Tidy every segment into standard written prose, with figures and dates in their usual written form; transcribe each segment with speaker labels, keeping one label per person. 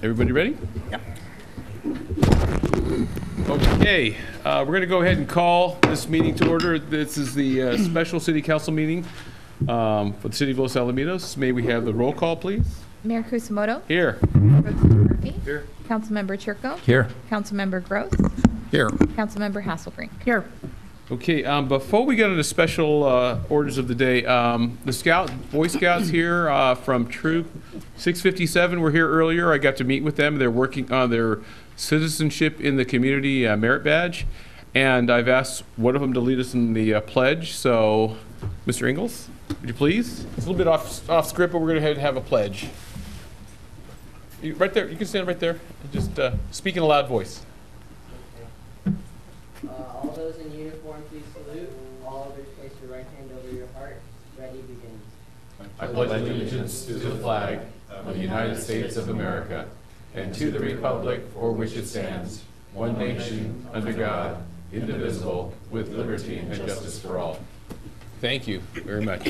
Speaker 1: Everybody ready?
Speaker 2: Yeah.
Speaker 1: Okay, we're going to go ahead and call this meeting to order. This is the special city council meeting for the city of Los Alamitos. May we have the roll call, please?
Speaker 3: Mayor Kusamoto.
Speaker 1: Here.
Speaker 3: Murphy.
Speaker 1: Here.
Speaker 3: Councilmember Chirko.
Speaker 4: Here.
Speaker 3: Councilmember Gross.
Speaker 2: Here.
Speaker 3: Councilmember Hasselbrink.
Speaker 2: Here.
Speaker 1: Okay, before we get into special orders of the day, the Boy Scouts here from Troop 657 were here earlier. I got to meet with them. They're working on their citizenship in the community merit badge, and I've asked one of them to lead us in the pledge. So, Mr. Ingalls, would you please? It's a little bit off script, but we're going to have a pledge. Right there, you can stand right there. Just speak in a loud voice.
Speaker 5: All those in uniform, please salute. All others, place your right hand over your heart. Ready, begins.
Speaker 4: I pledge allegiance to the flag of the United States of America and to the republic for which it stands, one nation, under God, indivisible, with liberty and justice for all.
Speaker 1: Thank you very much.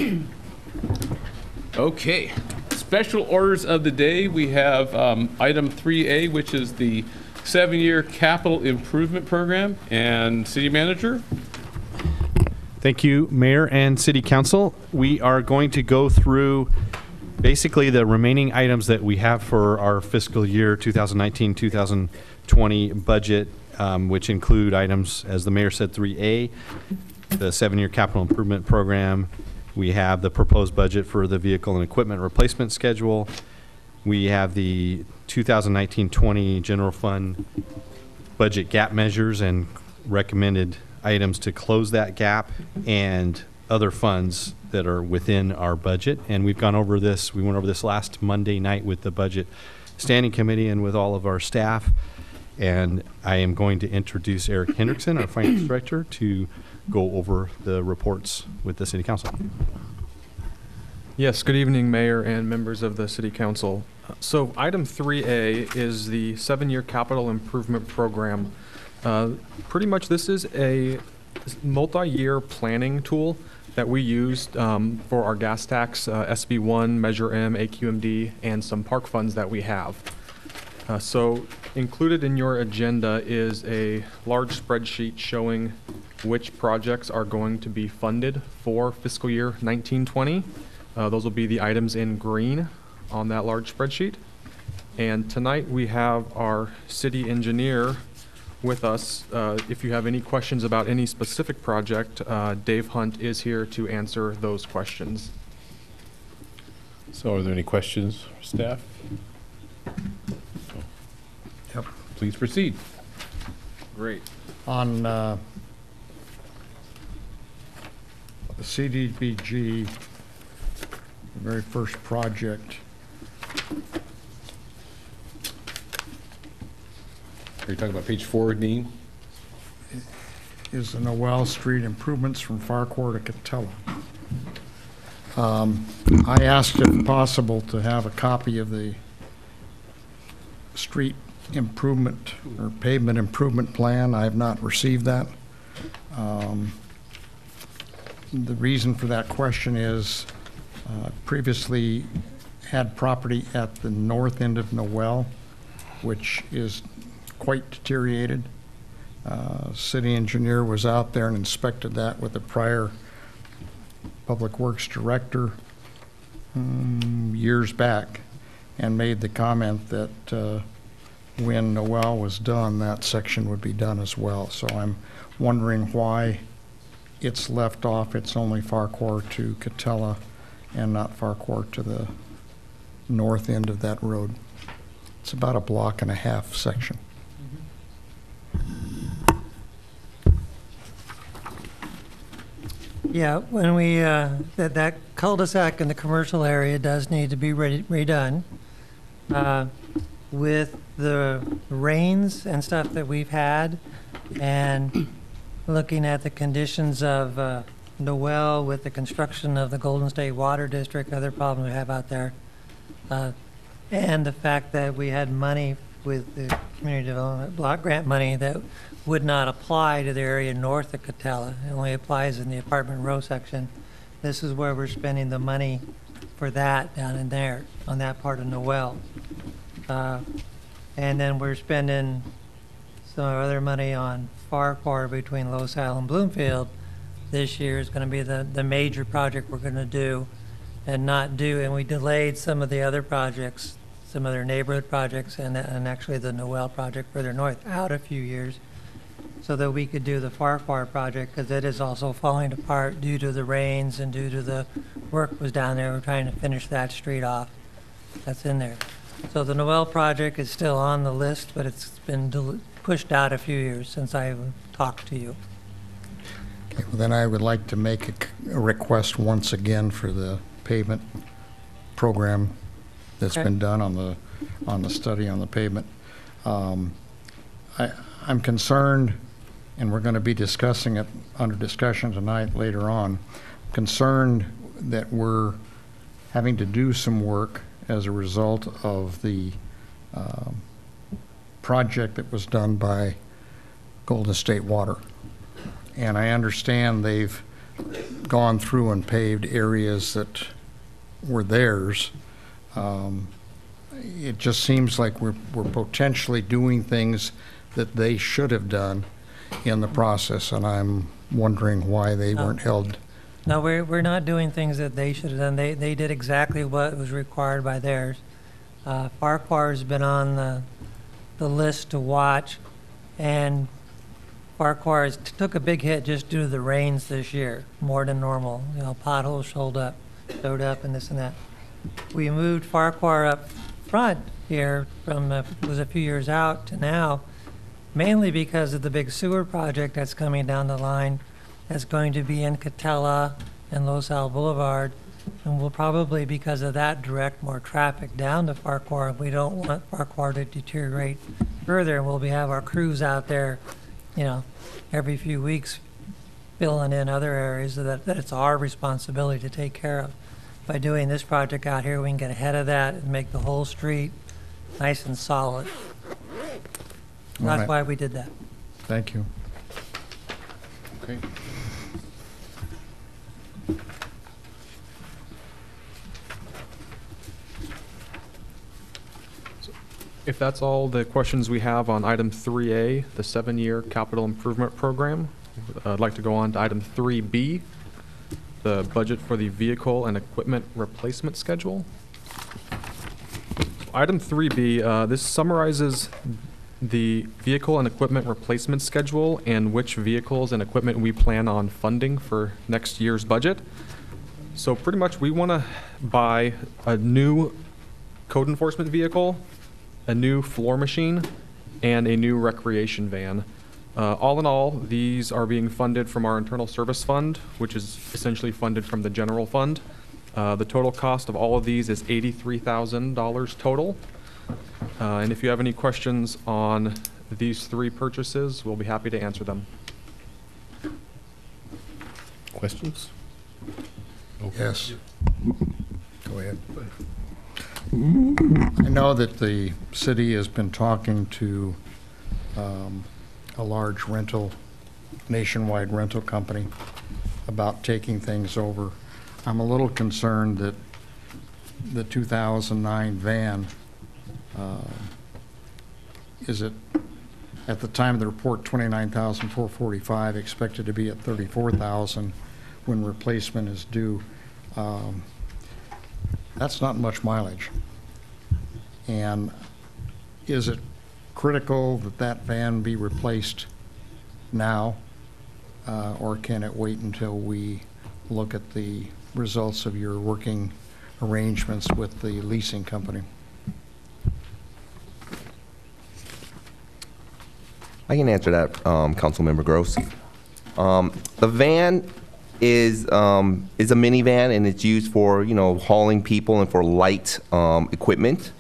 Speaker 1: Okay, special orders of the day. We have item 3A, which is the 7-year capital improvement program, and city manager.
Speaker 6: Thank you, Mayor and City Council. We are going to go through basically the remaining items that we have for our fiscal year 2019-2020 budget, which include items, as the Mayor said, 3A, the 7-year capital improvement program. We have the proposed budget for the vehicle and equipment replacement schedule. We have the 2019-20 general fund budget gap measures and recommended items to close that gap, and other funds that are within our budget. And we've gone over this. We went over this last Monday night with the budget standing committee and with all of our staff. And I am going to introduce Eric Hendrickson, our finance director, to go over the reports with the city council.
Speaker 7: Yes, good evening, Mayor and members of the City Council. So item 3A is the 7-year capital improvement program. Pretty much this is a multi-year planning tool that we used for our gas tax, SB1, Measure M, AQMD, and some park funds that we have. So included in your agenda is a large spreadsheet showing which projects are going to be funded for fiscal year 1920. Those will be the items in green on that large spreadsheet. And tonight we have our city engineer with us. If you have any questions about any specific project, Dave Hunt is here to answer those questions.
Speaker 1: So are there any questions for staff?
Speaker 2: Yep.
Speaker 1: Please proceed.
Speaker 7: Great.
Speaker 2: On the CDBG, the very first project,
Speaker 1: Are you talking about page 4, Dean?
Speaker 2: is the Noel Street improvements from Farquhar to Catella. I asked if possible to have a copy of the street improvement or pavement improvement plan. I have not received that. The reason for that question is previously had property at the north end of Noel, which is quite deteriorated. City engineer was out there and inspected that with the prior Public Works director years back, and made the comment that when Noel was done, that section would be done as well. So I'm wondering why it's left off. It's only Farquhar to Catella and not Farquhar to the north end of that road. It's about a 1.5 block section.
Speaker 8: Yeah, when we, that cul-de-sac in the commercial area does need to be redone. With the rains and stuff that we've had, and looking at the conditions of Noel with the construction of the Golden State Water District, other problems we have out there, and the fact that we had money with the community development block grant money that would not apply to the area north of Catella. It only applies in the apartment row section. This is where we're spending the money for that down in there on that part of Noel. And then we're spending some other money on Farquhar between Losal and Bloomfield. This year is going to be the major project we're going to do and not do. And we delayed some of the other projects, some other neighborhood projects, and actually the Noel project further north out a few years so that we could do the Farquhar project, because it is also falling apart due to the rains and due to the work was down there. We're trying to finish that street off. That's in there. So the Noel project is still on the list, but it's been pushed out a few years since I talked to you.
Speaker 2: Okay, well, then I would like to make a request once again for the pavement program that's
Speaker 8: Okay.
Speaker 2: been done on the study on the pavement. I'm concerned, and we're going to be discussing it under discussion tonight later on, concerned that we're having to do some work as a result of the project that was done by Golden State Water. And I understand they've gone through and paved areas that were theirs. It just seems like we're potentially doing things that they should have done in the process, and I'm wondering why they weren't held.
Speaker 8: No, we're not doing things that they should have done. They did exactly what was required by theirs. Farquhar's been on the list to watch, and Farquhar took a big hit just due to the rains this year, more than normal. You know, potholes showed up and this and that. We moved Farquhar up front here from, was a few years out to now, mainly because of the big sewer project that's coming down the line. That's going to be in Catella and Losal Boulevard, and we'll probably, because of that, direct more traffic down to Farquhar. We don't want Farquhar to deteriorate further, and we'll have our crews out there, you know, every few weeks filling in other areas that it's our responsibility to take care of. By doing this project out here, we can get ahead of that and make the whole street nice and solid.
Speaker 2: All
Speaker 8: That's
Speaker 2: right.
Speaker 8: why we did that.
Speaker 2: Thank you.
Speaker 1: Okay.
Speaker 7: If that's all the questions we have on item 3A, the 7-year capital improvement program, I'd like to go on to item 3B, the budget for the vehicle and equipment replacement schedule. Item 3B, this summarizes the vehicle and equipment replacement schedule and which vehicles and equipment we plan on funding for next year's budget. So pretty much we want to buy a new code enforcement vehicle, a new floor machine, and a new recreation van. All in all, these are being funded from our internal service fund, which is essentially funded from the general fund. The total cost of all of these is $83,000 total. And if you have any questions on these three purchases, we'll be happy to answer them.
Speaker 1: Questions?
Speaker 2: Yes. Go ahead. I know that the city has been talking to a large nationwide rental company about taking things over. I'm a little concerned that the 2009 van, is it, at the time of the report, 29,445, expected to be at 34,000 when replacement is due. That's not much mileage. And is it critical that that van be replaced now, or can it wait until we look at the results of your working arrangements with the leasing company?
Speaker 9: I can answer that, Councilmember Gross. The van is a minivan, and it's used for, you know, hauling people and for light equipment,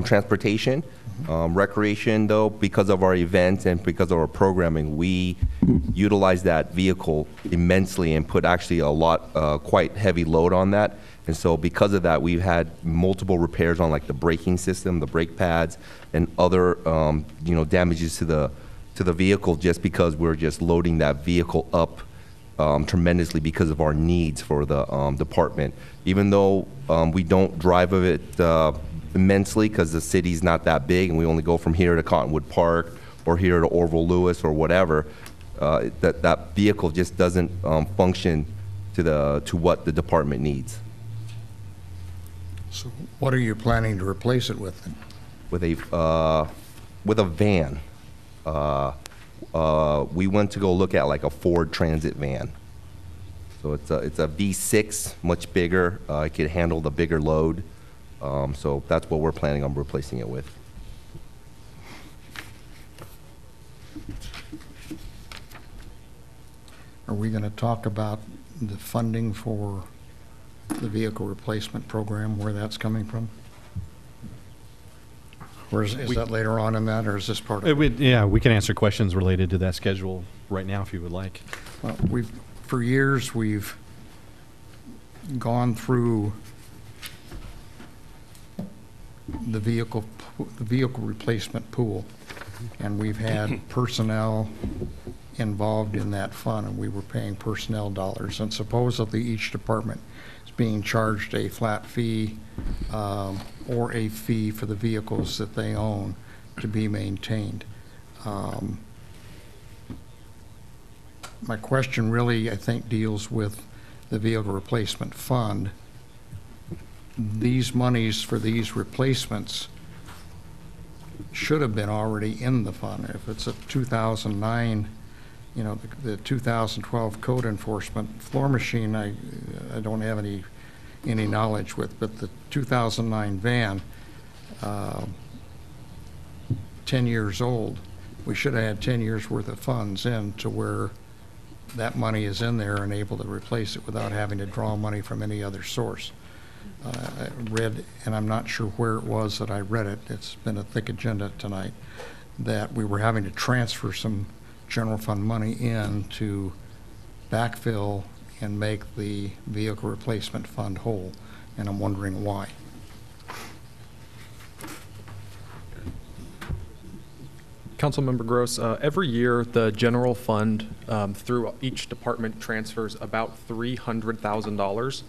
Speaker 9: transportation. Recreation, though, because of our events and because of our programming, we utilize that vehicle immensely and put actually a lot, quite heavy load on that. And so because of that, we've had multiple repairs on like the braking system, the brake pads, and other, you know, damages to the vehicle just because we're just loading that vehicle up tremendously because of our needs for the department. Even though we don't drive of it immensely because the city's not that big and we only go from here to Cottonwood Park or here to Orville Lewis or whatever, that vehicle just doesn't function to what the department needs.
Speaker 2: So what are you planning to replace it with then?
Speaker 9: With a van. We went to go look at like a Ford Transit van. So it's a V6, much bigger. It could handle the bigger load. So that's what we're planning on replacing it with.
Speaker 2: Are we going to talk about the funding for the vehicle replacement program, where that's coming from? Or is that later on in that, or is this part of it?
Speaker 6: Yeah, we can answer questions related to that schedule right now if you would like.
Speaker 2: Well, for years, we've gone through the vehicle replacement pool, and we've had personnel involved in that fund, and we were paying personnel dollars, and supposedly each department is being charged a flat fee or a fee for the vehicles that they own to be maintained. My question really, I think, deals with the vehicle replacement fund. These monies for these replacements should have been already in the fund. If it's a 2009, you know, the 2012 code enforcement floor machine, I don't have any knowledge with, but the 2009 van, 10 years old, we should have had 10 years worth of funds in to where that money is in there and able to replace it without having to draw money from any other source. I read, and I'm not sure where it was that I read it, it's been a thick agenda tonight, that we were having to transfer some general fund money in to backfill and make the vehicle replacement fund whole, and I'm wondering why.
Speaker 7: Councilmember Gross, every year the general fund through each department transfers about $300,000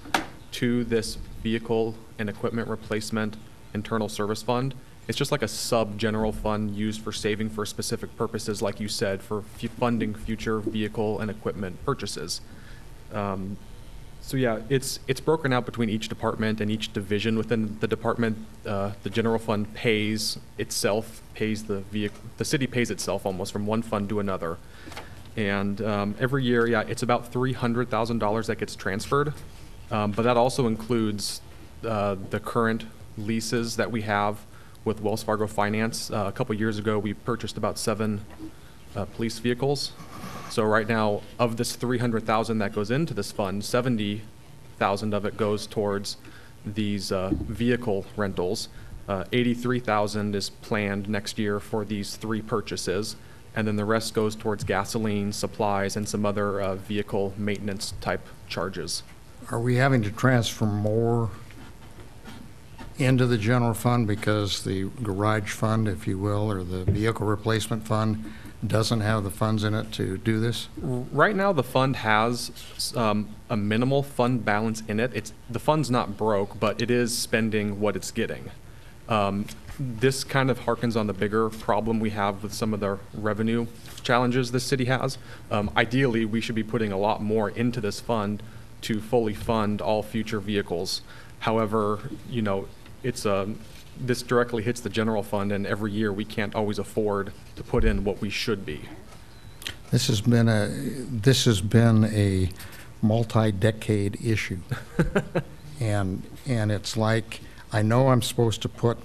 Speaker 7: to this vehicle and equipment replacement internal service fund. It's just like a sub-general fund used for saving for specific purposes, like you said, for funding future vehicle and equipment purchases. So yeah, it's broken out between each department and each division within the department. The general fund pays itself, the city pays itself almost from one fund to another. And every year, yeah, it's about $300,000 that gets transferred. But that also includes the current leases that we have with Wells Fargo Finance. A couple years ago, we purchased about 7 police vehicles. So right now, of this $300,000 that goes into this fund, $70,000 of it goes towards these vehicle rentals. $83,000 is planned next year for these 3 purchases, and then the rest goes towards gasoline, supplies, and some other vehicle maintenance type charges.
Speaker 2: Are we having to transfer more into the general fund because the garage fund, if you will, or the vehicle replacement fund doesn't have the funds in it to do this?
Speaker 7: Right now, the fund has a minimal fund balance in it. The fund's not broke, but it is spending what it's getting. This kind of harkens on the bigger problem we have with some of the revenue challenges this city has. Ideally, we should be putting a lot more into this fund to fully fund all future vehicles. However, you know, this directly hits the general fund, and every year we can't always afford to put in what we should be.
Speaker 2: This has been a multi-decade issue. and it's like, I know I'm supposed to put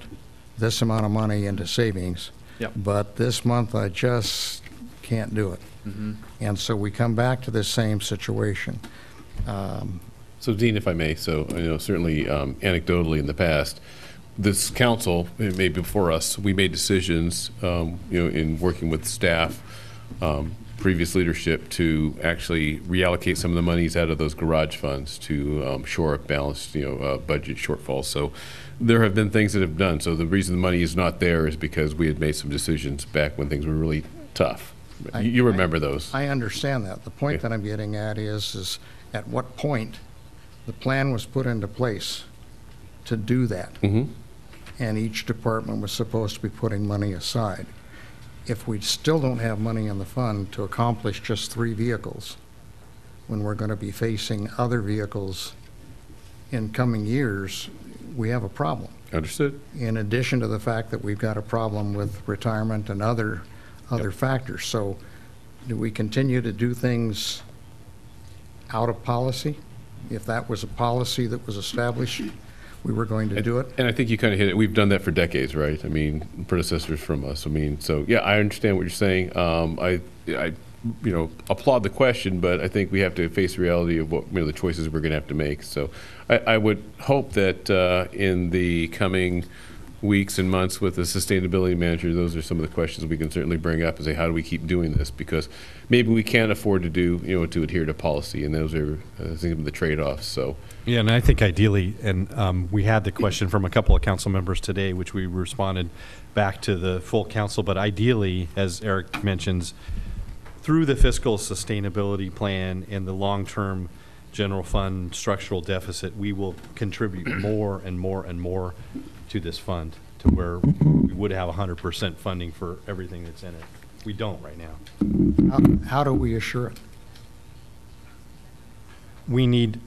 Speaker 2: this amount of money into savings,
Speaker 7: Yep.
Speaker 2: but this month I just can't do it.
Speaker 7: Mm-hmm.
Speaker 2: And so we come back to this same situation.
Speaker 1: So Dean, if I may, so I know certainly anecdotally in the past, this council, maybe before us, we made decisions, in working with staff, previous leadership, to actually reallocate some of the monies out of those garage funds to shore up balanced, budget shortfalls. So there have been things that have done. So the reason the money is not there is because we had made some decisions back when things were really tough. You remember those.
Speaker 2: I understand that. The point
Speaker 1: Okay.
Speaker 2: that I'm getting at is at what point the plan was put into place to do that.
Speaker 1: Mm-hmm.
Speaker 2: and each department was supposed to be putting money aside. If we still don't have money in the fund to accomplish just 3 vehicles, when we're going to be facing other vehicles in coming years, we have a problem.
Speaker 1: Understood.
Speaker 2: In addition to the fact that we've got a problem with retirement and other factors. So do we continue to do things out of policy? If that was a policy that was established, we were going to do it?
Speaker 1: And I think you kind of hit it. We've done that for decades, right? I mean, predecessors from us. I mean, so yeah, I understand what you're saying. I applaud the question, but I think we have to face the reality of what, the choices we're going to have to make. So I would hope that in the coming weeks and months with the sustainability manager, those are some of the questions we can certainly bring up and say, how do we keep doing this? Because maybe we can't afford to do, to adhere to policy, and those are the trade-offs. So
Speaker 6: Yeah, and I think ideally, and we had the question from a couple of council members today, which we responded back to the full council, but ideally, as Eric mentions, through the fiscal sustainability plan and the long-term general fund structural deficit, we will contribute more and more and more to this fund, to where we would have 100% funding for everything that's in it. We don't right now.
Speaker 2: How do we assure it?
Speaker 6: We need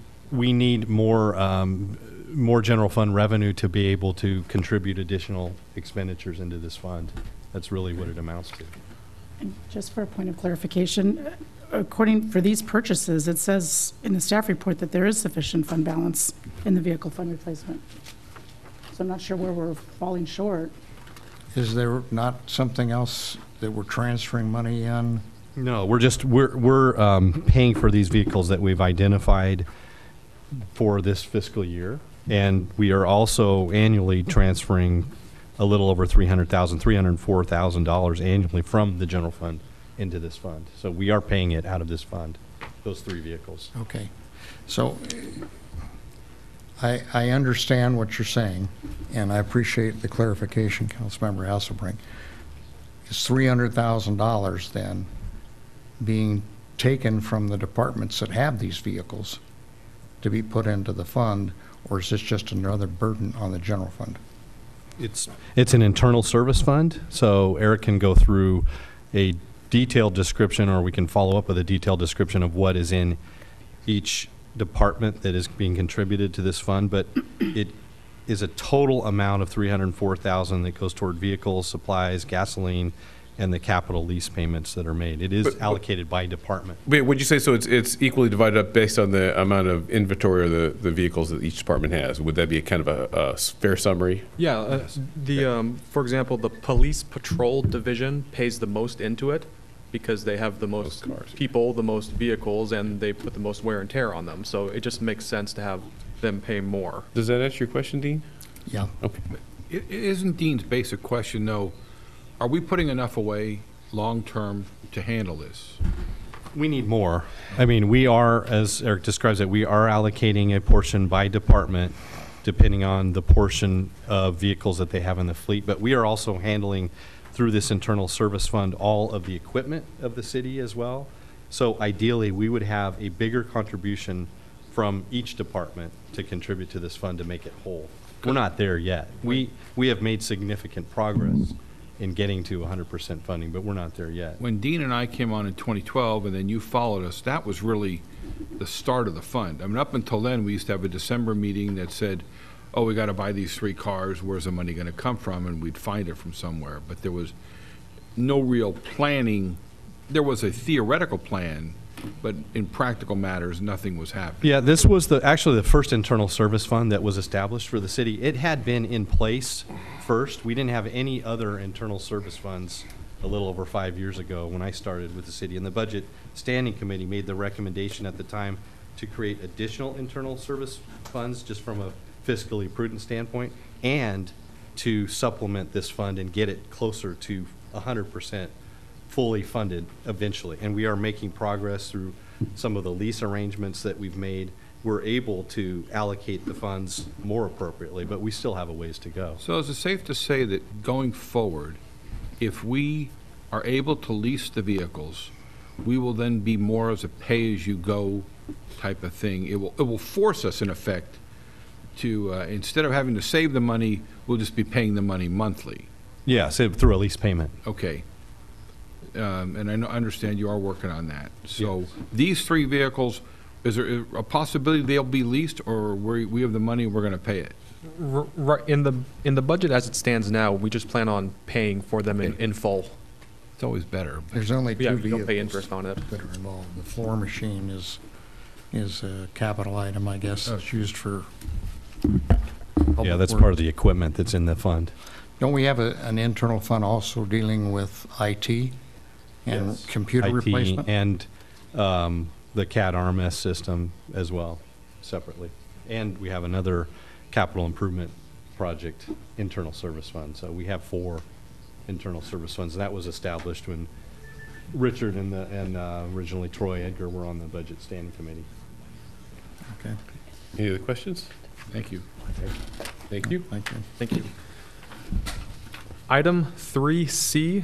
Speaker 6: more general fund revenue to be able to contribute additional expenditures into this fund. That's really what it amounts to.
Speaker 10: And just for a point of clarification, for these purchases, it says in the staff report that there is sufficient fund balance in the vehicle fund replacement. So I'm not sure where we're falling short.
Speaker 2: Is there not something else that we're transferring money in?
Speaker 6: No, we're paying for these vehicles that we've identified for this fiscal year, and we are also annually transferring a little over $304,000 annually from the general fund into this fund. So we are paying it out of this fund, those 3 vehicles.
Speaker 2: Okay. So I understand what you're saying, and I appreciate the clarification, Councilmember Hasselbrink. Is $300,000 then being taken from the departments that have these vehicles to be put into the fund, or is this just another burden on the general fund?
Speaker 6: It's an internal service fund, so Eric can go through a detailed description, or we can follow up with a detailed description of what is in each department that is being contributed to this fund, but it is a total amount of $304,000 that goes toward vehicles, supplies, gasoline, and the capital lease payments that are made. It is allocated by department.
Speaker 1: Wait, would you say so it's equally divided up based on the amount of inventory or the vehicles that each department has? Would that be a kind of a fair summary?
Speaker 7: Yeah, for example, the police patrol division pays the most into it because they have the most
Speaker 1: cars,
Speaker 7: people, the most vehicles, and they put the most wear and tear on them. So it just makes sense to have them pay more.
Speaker 1: Does that answer your question, Dean?
Speaker 2: Yeah.
Speaker 1: Okay.
Speaker 11: Isn't Dean's basic question, though, are we putting enough away long-term to handle this?
Speaker 6: We need more. I mean, we are, as Eric describes it, we are allocating a portion by department depending on the portion of vehicles that they have in the fleet. But we are also handling, through this internal service fund, all of the equipment of the city as well. So ideally, we would have a bigger contribution from each department to contribute to this fund to make it whole. We're not there yet. We have made significant progress in getting to 100% funding, but we're not there yet.
Speaker 11: When Dean and I came on in 2012, and then you followed us, that was really the start of the fund. I mean, up until then, we used to have a December meeting that said, oh, we got to buy these 3 cars, where's the money going to come from? And we'd find it from somewhere. But there was no real planning. There was a theoretical plan, but in practical matters, nothing was happening.
Speaker 6: Yeah, this was actually the first internal service fund that was established for the city. It had been in place first. We didn't have any other internal service funds a little over 5 years ago when I started with the city. And the Budget Standing Committee made the recommendation at the time to create additional internal service funds just from a fiscally prudent standpoint, and to supplement this fund and get it closer to 100% fully funded eventually. And we are making progress through some of the lease arrangements that we've made. We're able to allocate the funds more appropriately, but we still have a ways to go.
Speaker 11: So is it safe to say that going forward, if we are able to lease the vehicles, we will then be more as a pay-as-you-go type of thing? It will force us, in effect, to, instead of having to save the money, we'll just be paying the money monthly.
Speaker 6: Yeah, so through a lease payment.
Speaker 11: Okay. And I understand you are working on that. So these 3 vehicles, is there a possibility they'll be leased, or we have the money, we're going to pay it?
Speaker 7: Right, in the budget as it stands now, we just plan on paying for them in full.
Speaker 11: It's always better.
Speaker 2: There's only
Speaker 7: Yeah,
Speaker 2: 2
Speaker 7: we don't pay
Speaker 2: vehicles
Speaker 7: interest on it.
Speaker 2: that are involved. The floor machine is a capital item, I guess. It's used for,
Speaker 6: Yeah, that's part of the equipment that's in the fund.
Speaker 2: don't we have an internal fund also dealing with IT and computer
Speaker 6: IT
Speaker 2: replacement?
Speaker 6: and the CAD RMS system as well, separately. And we have another capital improvement project internal service fund. So we have 4 internal service funds. That was established when Richard and originally Troy Edgar were on the budget standing committee.
Speaker 2: Okay,
Speaker 1: Any other questions?
Speaker 11: Thank you.
Speaker 1: Thank you.
Speaker 2: thank you.
Speaker 7: Thank you. Item 3C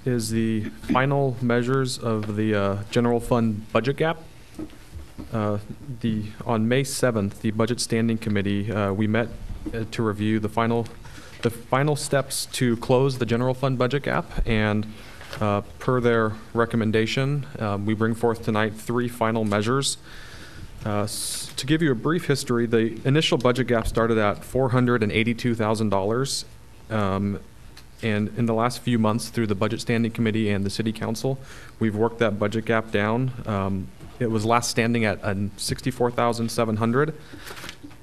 Speaker 7: is the final measures of the general fund budget gap. On May 7th, the Budget Standing Committee, we met to review the final steps to close the general fund budget gap, and per their recommendation, we bring forth tonight 3 final measures. To give you a brief history, the initial budget gap started at $482,000. And in the last few months, through the Budget Standing Committee and the City Council, we've worked that budget gap down. It was last standing at $64,700.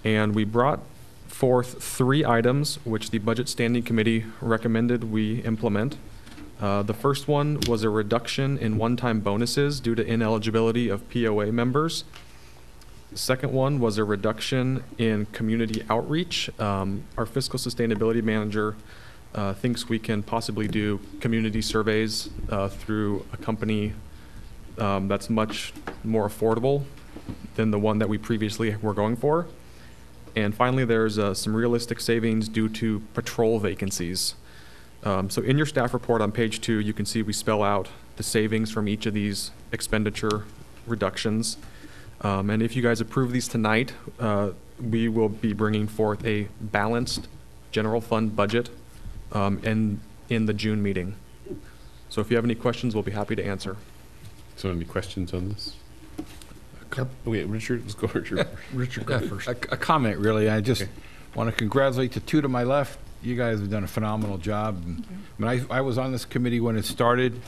Speaker 7: And we brought forth 3 items which the Budget Standing Committee recommended we implement. The first one was a reduction in one-time bonuses due to ineligibility of POA members. The second one was a reduction in community outreach. Our fiscal sustainability manager thinks we can possibly do community surveys through a company that's much more affordable than the one that we previously were going for. And finally, there's some realistic savings due to patrol vacancies. So in your staff report on page 2, you can see we spell out the savings from each of these expenditure reductions. And if you guys approve these tonight, we will be bringing forth a balanced general fund budget in the June meeting. So if you have any questions, we'll be happy to answer.
Speaker 1: So any questions on this?
Speaker 2: Yep.
Speaker 1: Wait, Richard, let's go Richard.
Speaker 2: Richard, go first.
Speaker 11: A comment, really. I just want to congratulate the 2 to my left. You guys have done a phenomenal job. I mean, I was on this committee when it started,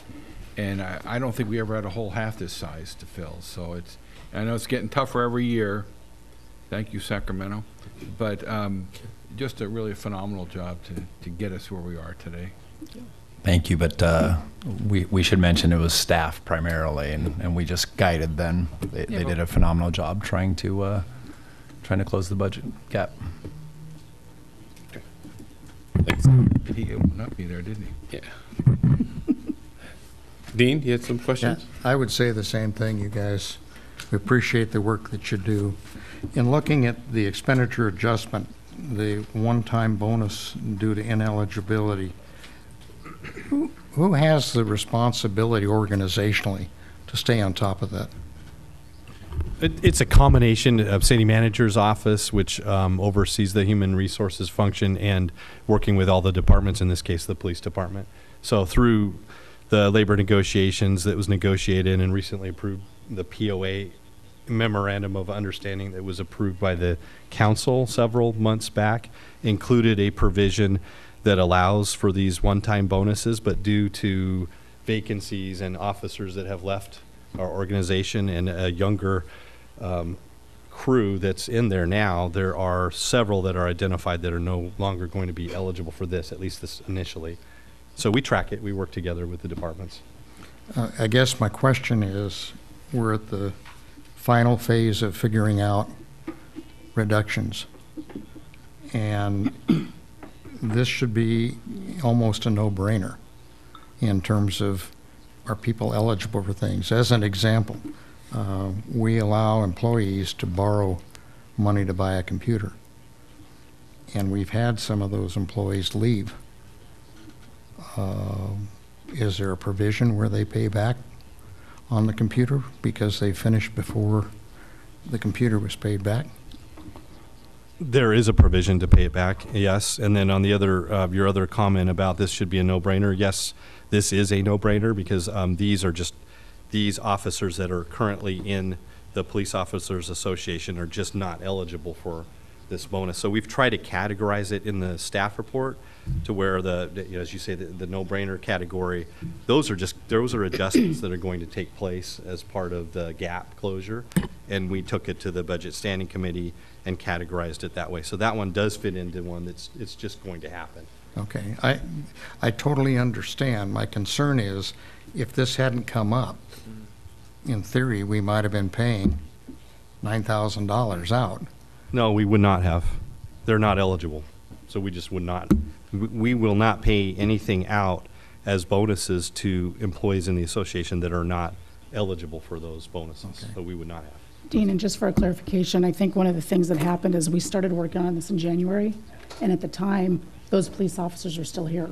Speaker 11: and I don't think we ever had a whole half this size to fill. So I know it's getting tougher every year. Thank you, Sacramento. But just really a phenomenal job to get us where we are today.
Speaker 12: Thank you, but we should mention it was staff primarily, and we just guided them. They did a phenomenal job trying to close the budget gap.
Speaker 1: Thanks.
Speaker 11: He would not be there, didn't he?
Speaker 1: Yeah. Dean, you had some
Speaker 2: Yeah,
Speaker 1: questions?
Speaker 2: I would say the same thing, you guys. We appreciate the work that you do. In looking at the expenditure adjustment, the one-time bonus due to ineligibility, who has the responsibility organizationally to stay on top of that?
Speaker 6: It's a combination of city manager's office, which oversees the human resources function, and working with all the departments, in this case, the police department. So through the labor negotiations that was negotiated and recently approved, the POA memorandum of understanding that was approved by the council several months back included a provision that allows for these one-time bonuses, but due to vacancies and officers that have left our organization and a younger crew that's in there now, there are several that are identified that are no longer going to be eligible for this, at least this initially. So we track it. We work together with the departments.
Speaker 2: I guess my question is, we're at the final phase of figuring out reductions. And this should be almost a no-brainer in terms of, are people eligible for things? As an example, we allow employees to borrow money to buy a computer. And we've had some of those employees leave. Is there a provision where they pay back on the computer because they finished before the computer was paid back?
Speaker 6: There is a provision to pay it back, yes. And then on the other, your other comment about this should be a no-brainer, yes, this is a no-brainer because these officers that are currently in the Police Officers Association are just not eligible for this bonus. So we've tried to categorize it in the staff report to where as you say, the no-brainer category, those are adjustments that are going to take place as part of the gap closure. And we took it to the Budget Standing Committee and categorized it that way. So that one does fit into one it's just going to happen.
Speaker 2: Okay, I totally understand. My concern is if this hadn't come up, in theory, we might have been paying $9,000 out.
Speaker 6: No, we would not have. They're not eligible. So we just would not. We will not pay anything out as bonuses to employees in the association that are not eligible for those bonuses.
Speaker 2: Okay.
Speaker 6: So we would not have.
Speaker 10: Dean, and just for a clarification, I think one of the things that happened is we started working on this in January, and at the time, those police officers were still here.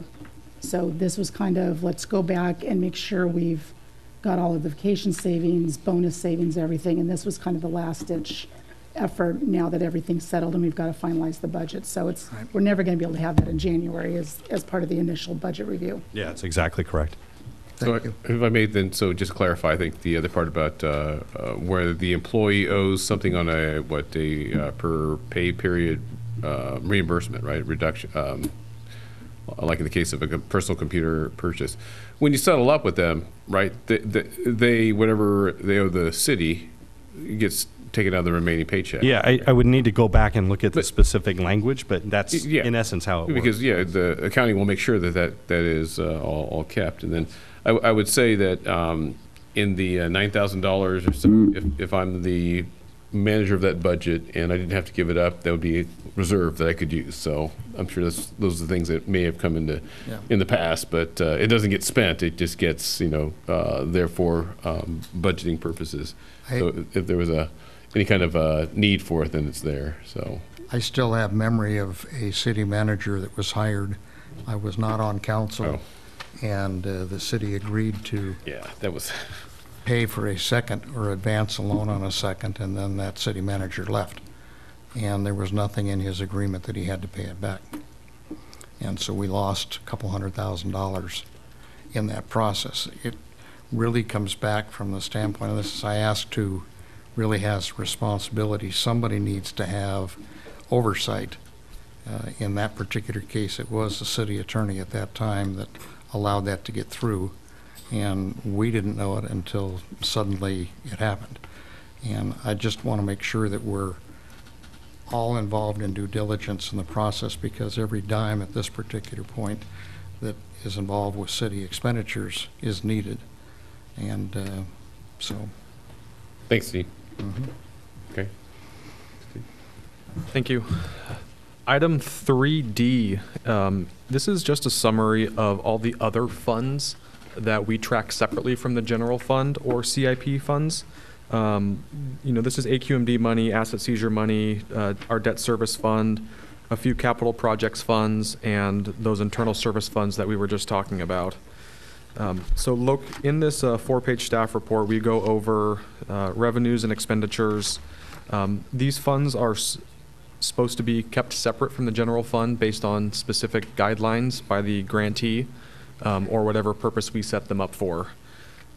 Speaker 10: So this was kind of, let's go back and make sure we've got all of the vacation savings, bonus savings, everything, and this was kind of the last-ditch effort now that everything's settled and we've got to finalize the budget. So we're never going to be able to have that in January as part of the initial budget review.
Speaker 6: Yeah, that's exactly correct.
Speaker 1: So
Speaker 2: Thank you.
Speaker 1: if I may then, so just to clarify, I think the other part about where the employee owes something on a per pay period reimbursement, right, reduction, like in the case of a personal computer purchase. When you settle up with them, right, they whatever they owe the city gets taken out of the remaining paycheck.
Speaker 6: Yeah, I would need to go back and look at the specific language, but that's in essence how it works.
Speaker 1: Because, the accounting will make sure that is all kept. And then I would say that in the $9,000 or so, if I'm the manager of that budget and I didn't have to give it up, that would be a reserve that I could use. So I'm sure those are the things that may have come in the past, but it doesn't get spent. It just gets, there for budgeting purposes. So if there was any kind of need for it, then it's there. So
Speaker 2: I still have memory of a city manager that was hired. I was not on council, and the city agreed to pay for a second or advance a loan on a second, and then that city manager left. And there was nothing in his agreement that he had to pay it back. And so we lost a couple $100,000 in that process. It really comes back from the standpoint of this, I asked who really has responsibility. Somebody needs to have oversight. In that particular case, it was the city attorney at that time that allowed that to get through, and we didn't know it until suddenly it happened. And I just want to make sure that we're all involved in due diligence in the process, because every dime at this particular point that is involved with city expenditures is needed. And so.
Speaker 1: Thanks, Steve. Okay.
Speaker 7: Thank you. Item 3D, this is just a summary of all the other funds that we track separately from the general fund or CIP funds. This is AQMD money, asset seizure money, our debt service fund, a few capital projects funds, and those internal service funds that we were just talking about. So look, in this 4-page staff report, we go over revenues and expenditures. These funds are supposed to be kept separate from the general fund based on specific guidelines by the grantee or whatever purpose we set them up for.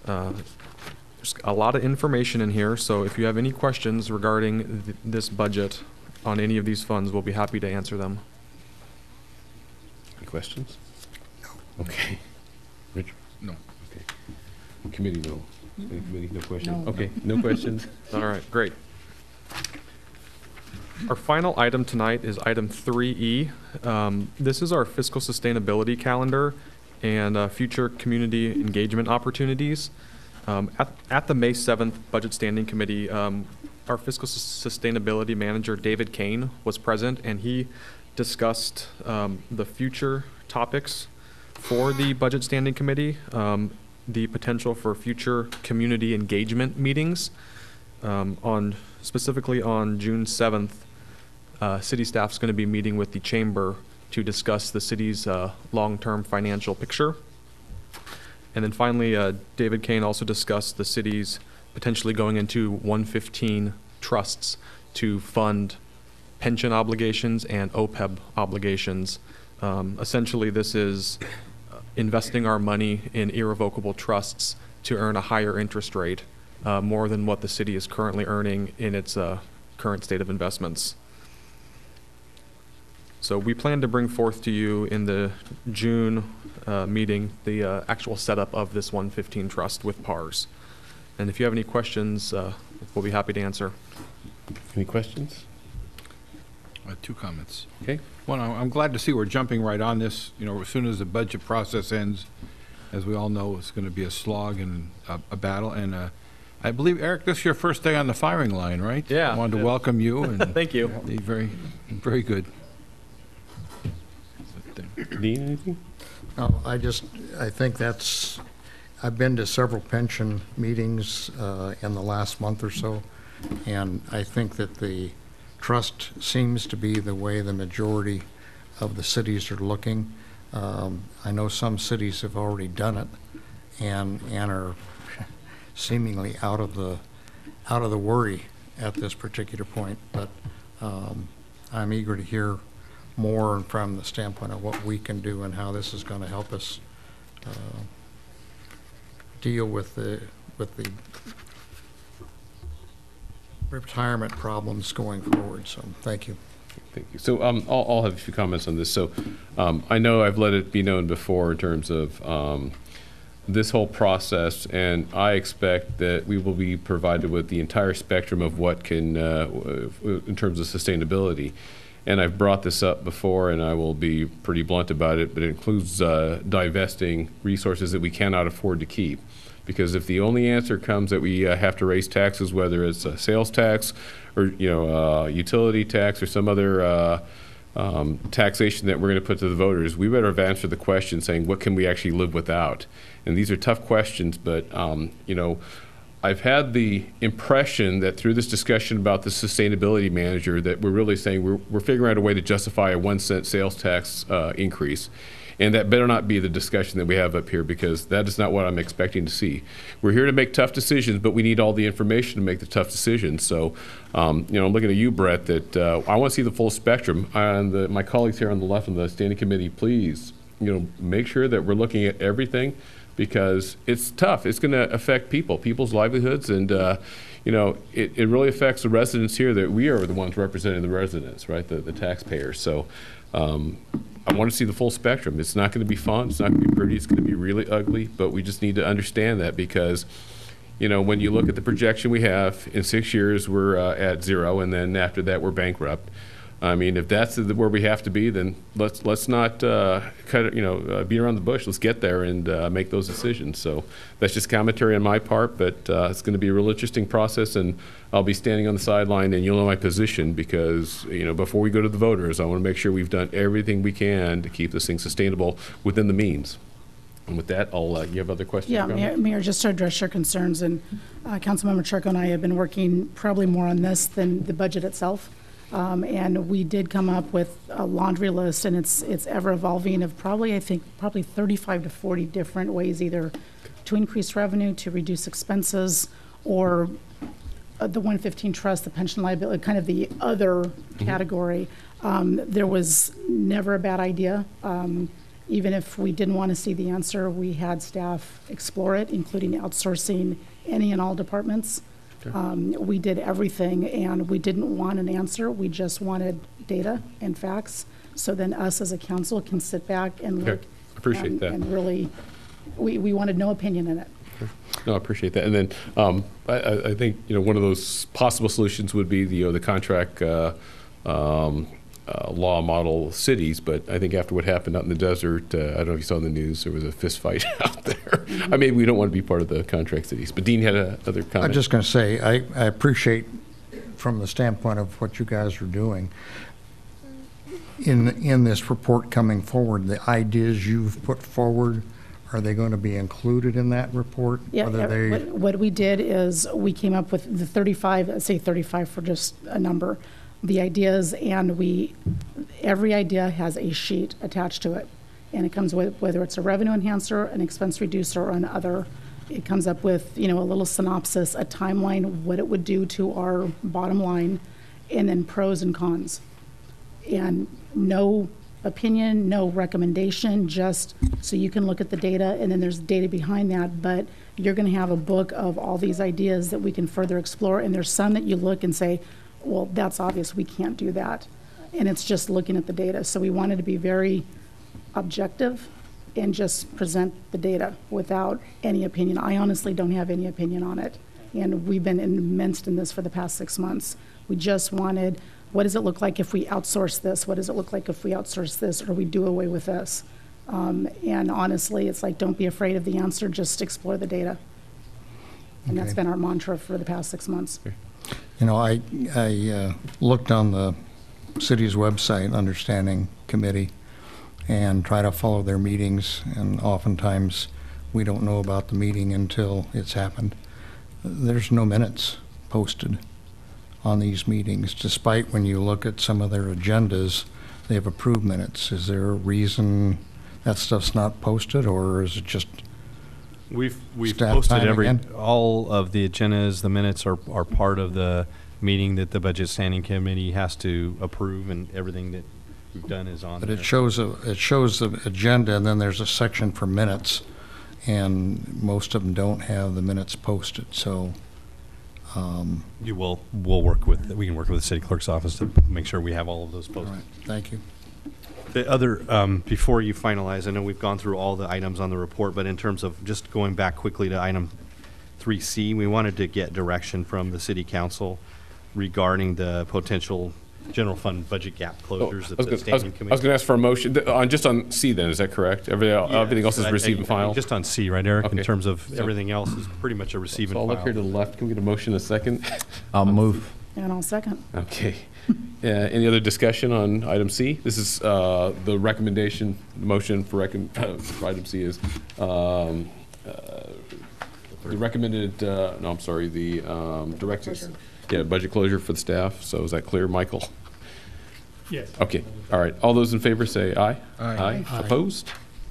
Speaker 7: There's a lot of information in here, so if you have any questions regarding this budget on any of these funds, we'll be happy to answer them.
Speaker 1: Any questions? No. Okay. Rich?
Speaker 11: No.
Speaker 1: Okay. Committee, no. Any committee, no questions?
Speaker 10: No.
Speaker 1: Okay, no questions.
Speaker 7: All right, great. Our final item tonight is item 3E. This is our fiscal sustainability calendar and future community engagement opportunities. At the May 7th Budget Standing Committee, our fiscal sustainability manager, David Kane, was present, and he discussed the future topics for the Budget Standing Committee, the potential for future community engagement meetings. Specifically on June 7th, city staff's going to be meeting with the chamber to discuss the city's long-term financial picture. And then finally, David Kane also discussed the city's potentially going into 115 trusts to fund pension obligations and OPEB obligations. Essentially, this is investing our money in irrevocable trusts to earn a higher interest rate, more than what the city is currently earning in its current state of investments. So we plan to bring forth to you in the June meeting the actual setup of this 115 trust with PARS. And if you have any questions, we'll be happy to answer.
Speaker 1: Any questions?
Speaker 11: 2 comments.
Speaker 1: Okay.
Speaker 11: One, I'm glad to see we're jumping right on this. You know, as soon as the budget process ends, as we all know, it's going to be a slog and a battle. And I believe, Eric, this is your first day on the firing line, right?
Speaker 7: Yeah.
Speaker 11: I wanted to welcome you. And
Speaker 7: Thank you.
Speaker 11: be very, very good.
Speaker 1: Dean, anything?
Speaker 2: No, I think I've been to several pension meetings in the last month or so, and I think that the trust seems to be the way the majority of the cities are looking. I know some cities have already done it and are seemingly out of the worry at this particular point, but I'm eager to hear more from the standpoint of what we can do and how this is going to help us deal with the retirement problems going forward. So thank you.
Speaker 1: Thank you. So I'll have a few comments on this. So I know I've let it be known before in terms of this whole process, and I expect that we will be provided with the entire spectrum of what can, in terms of sustainability. And I've brought this up before, and I will be pretty blunt about it, but it includes divesting resources that we cannot afford to keep. Because if the only answer comes that we have to raise taxes, whether it's a sales tax or utility tax or some other taxation that we're going to put to the voters, we better have answered the question saying, what can we actually live without? And these are tough questions, but I've had the impression that through this discussion about the sustainability manager that we're really saying we're figuring out a way to justify a 1-cent sales tax increase. And that better not be the discussion that we have up here, because that is not what I'm expecting to see. We're here to make tough decisions, but we need all the information to make the tough decisions. So, I'm looking at you, Brett, that I want to see the full spectrum. And my colleagues here on the left on the standing committee, please, make sure that we're looking at everything, because it's tough. It's going to affect people's livelihoods, and it really affects the residents here. That we are the ones representing the residents, right? The taxpayers. So I want to see the full spectrum. It's not going to be fun. It's not going to be pretty. It's going to be really ugly. But we just need to understand that, because when you look at the projection we have, in 6 years we're at 0, and then after that we're bankrupt. I mean, if that's where we have to be, then let's not beat around the bush. Let's get there and make those decisions. So that's just commentary on my part, but it's going to be a real interesting process, and I'll be standing on the sideline, and you'll know my position, because before we go to the voters, I want to make sure we've done everything we can to keep this thing sustainable within the means. And with that, you have other questions?
Speaker 10: Yeah, Mayor, just to address your concerns, and Councilmember Churko and I have been working probably more on this than the budget itself. And we did come up with a laundry list, and it's ever evolving, of probably 35 to 40 different ways, either to increase revenue, to reduce expenses, or the 115 trust, the pension liability, kind of the other category. There was never a bad idea. Even if we didn't want to see the answer, we had staff explore it, including outsourcing any and all departments. We did everything, and we didn't want an answer. We just wanted data and facts, so then us as a council can sit back and look.
Speaker 1: Appreciate that.
Speaker 10: And really, we wanted no opinion in it.
Speaker 1: No, I appreciate that. And then I think one of those possible solutions would be the contract law model cities, but I think after what happened out in the desert, I don't know if you saw in the news, there was a fist fight out there. I mean, we don't want to be part of the contract cities. But Dean had another comment.
Speaker 2: I'm just going to say, I appreciate, from the standpoint of what you guys are doing, in this report coming forward, the ideas you've put forward, are they going to be included in that report?
Speaker 10: Yeah, what we did is we came up with the 35, let's say 35 for just a number, the ideas, and every idea has a sheet attached to it, and it comes with, whether it's a revenue enhancer, an expense reducer, or an other. It comes up with a little synopsis, a timeline, what it would do to our bottom line, and then pros and cons. And no opinion, no recommendation, just so you can look at the data, and then there's data behind that, but you're going to have a book of all these ideas that we can further explore, and there's some that you look and say, well, that's obvious, we can't do that. And it's just looking at the data. So we wanted to be very objective and just present the data without any opinion. I honestly don't have any opinion on it. And we've been immersed in this for the past 6 months. We just wanted, what does it look like if we outsource this? What does it look like if we outsource this, or we do away with this? And honestly, it's like, don't be afraid of the answer, just explore the data. And that's
Speaker 2: Okay.
Speaker 10: been our mantra for the past 6 months.
Speaker 2: You know, I looked on the city's website, Understanding Committee, and try to follow their meetings, and oftentimes we don't know about the meeting until it's happened. There's no minutes posted on these meetings, despite when you look at some of their agendas, they have approved minutes. Is there a reason that stuff's not posted, or is it just
Speaker 6: We've
Speaker 2: staff
Speaker 6: posted
Speaker 2: time again?
Speaker 6: all of the agendas, the minutes are part of the meeting that the Budget Standing Committee has to approve, and everything that we've done is on
Speaker 2: But
Speaker 6: there.
Speaker 2: it shows the agenda, and then there's a section for minutes, and most of them don't have the minutes posted, so,
Speaker 6: We'll work with, we can work with the city clerk's office to make sure we have all of those
Speaker 2: all
Speaker 6: posted.
Speaker 2: right, thank you.
Speaker 6: The other, before you finalize, I know we've gone through all the items on the report, but in terms of just going back quickly to item 3C, we wanted to get direction from the city council regarding the potential general fund budget gap closures
Speaker 1: I
Speaker 6: that the
Speaker 1: was
Speaker 6: standing
Speaker 1: going
Speaker 6: committee.
Speaker 1: to ask for a motion, just on C then, is that correct? Everything else is receive and file?
Speaker 6: Just on C, right, Eric? In
Speaker 1: Okay.
Speaker 6: terms of
Speaker 1: So-
Speaker 6: everything else is pretty much a receive and
Speaker 1: So I'll
Speaker 6: file.
Speaker 1: look here to the left. Can we get a motion in a second?
Speaker 12: I'll move.
Speaker 10: And I'll second.
Speaker 1: Okay. Any other discussion on item C? This is the recommendation, motion for for item C is the recommended, no, I'm sorry, the directed, budget closure for the staff. So is that clear, Michael?
Speaker 13: Yes.
Speaker 1: Okay, all right. All those in favor say aye.
Speaker 2: Aye. Aye.
Speaker 1: Opposed?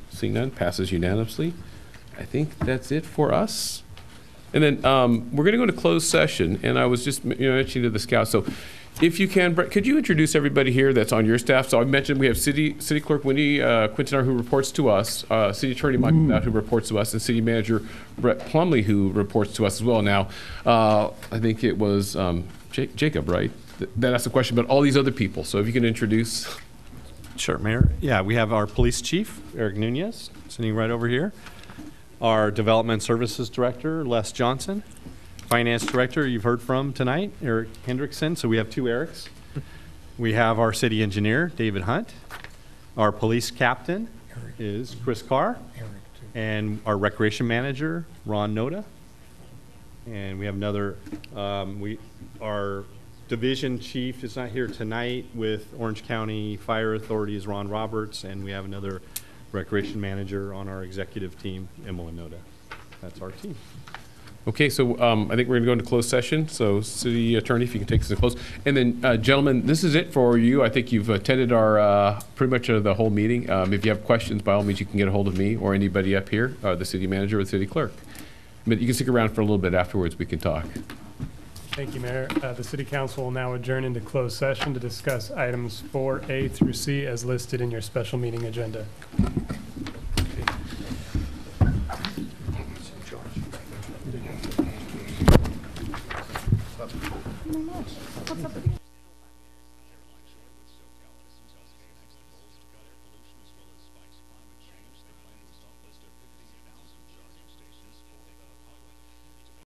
Speaker 1: Seeing none, passes unanimously. I think that's it for us. And then we're going to go into closed session, and I was just mentioning to the scouts. So if you can, Brett, could you introduce everybody here that's on your staff? So I mentioned we have City Clerk Wendy Quintanar, who reports to us, City Attorney Michael Bowd, who reports to us, and City Manager Brett Plumley, who reports to us as well. Now, I think it was Jacob, right, that asked the question, but all these other people. So if you can introduce.
Speaker 6: Sure, Mayor. Yeah, we have our police chief, Eric Nunez, sitting right over here. Our Development Services Director, Les Johnson. Finance Director, you've heard from tonight, Eric Hendrickson. So we have two Erics. We have our City Engineer, David Hunt. Our Police Captain is Chris Carr. And our Recreation Manager, Ron Noda. And we have another, our Division Chief is not here tonight with Orange County Fire Authority is Ron Roberts, and we have another Recreation Manager on our executive team, Emily Noda. That's our team.
Speaker 1: Okay, so I think we're going to go into closed session. So City Attorney, if you can take us to close. And then, gentlemen, this is it for you. I think you've attended our pretty much the whole meeting. If you have questions, by all means, you can get a hold of me or anybody up here, the City Manager or the City Clerk. But you can stick around for a little bit afterwards. We can talk.
Speaker 13: Thank you, Mayor. The City Council will now adjourn into closed session to discuss items 4A through C as listed in your special meeting agenda.